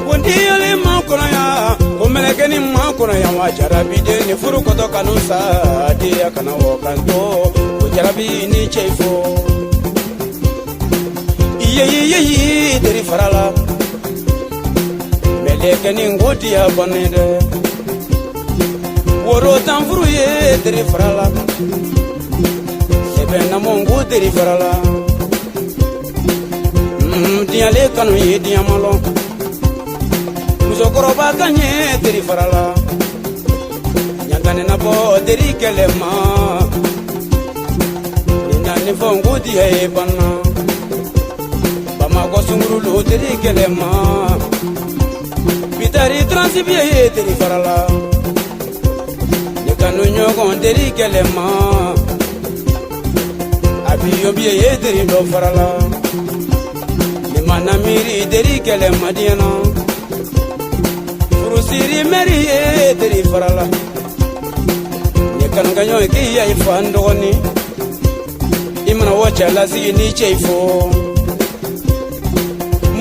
Wondiyale makona ya komelekeni makona ya wajarabi de ni furu koto kanusa de akana wokanto wajarabi ni chefo iye deri farala melekeni ngoti ya banede woro tanfuru ye deri farala sebena mongo deri farala diale kanu ye diamalo musokoroba kanye deri farala nyangane na bo deri kelema nindani fongu die bana bama ko sunguru lo deri kelema bitari transibie deri farala nikanu nyogo deri kelema abiyo bie deri do farala nimana miri deri kelema diana siri meri deri farala ne kan ganyo ki ya ifando ni imana wacha lazi ni cheifo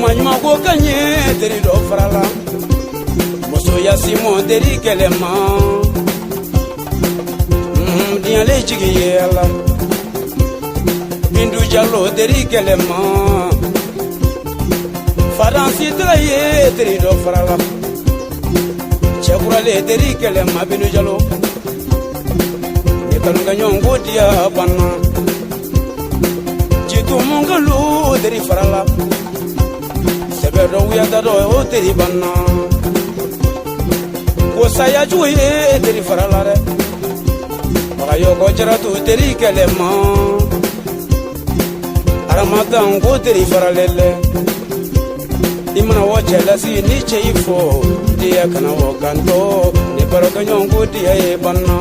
manyuma go kanye deri do farala moso ya simo deri kelema dia le chigi yela bindu jalo deri kelema faransi traye deri do farala Chakurale deri kelema binu jalo Nekanunga nyongo dia bana Jitu mungalu deri farala Sebedo uyanda do o deri bana Kosaya juye deri farala re Wakayoko jaratu deri kelema Aramatan go deri faralele Imana wacha lasi ni cheifo dia kana wokanto ne baraka nyongo dia e banna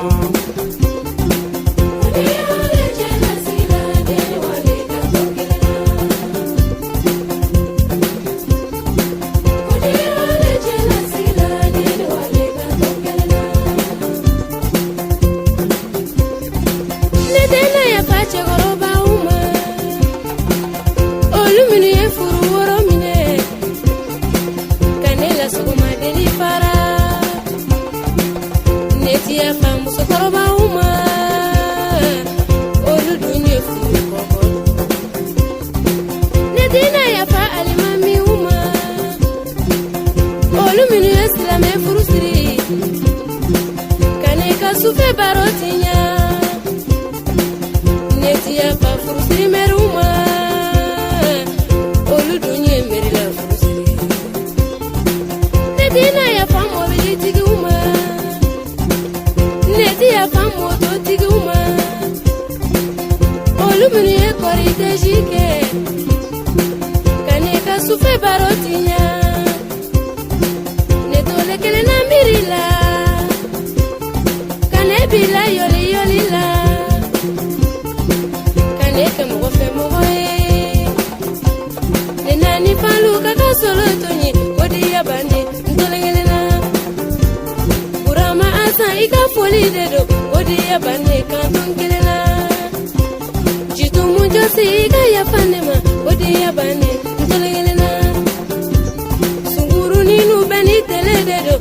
Sufe barotinya netia pa furusiri meruma olu dunye merila furusiri netina ya pa mobili tiguma netia pa moto tiguma olu munye korite jike kaneka sufe barotinya netole kele na mirila bila yoli la kaneke mo fe mo boy nani palu kaka solo tonyi odi ya bande ntolengele na kurama asa ika foli dedo odi ya bande kantongele la jitu munjo si ika ya panema odi ya bande ntolengele na sunguru ninu bani tele dedo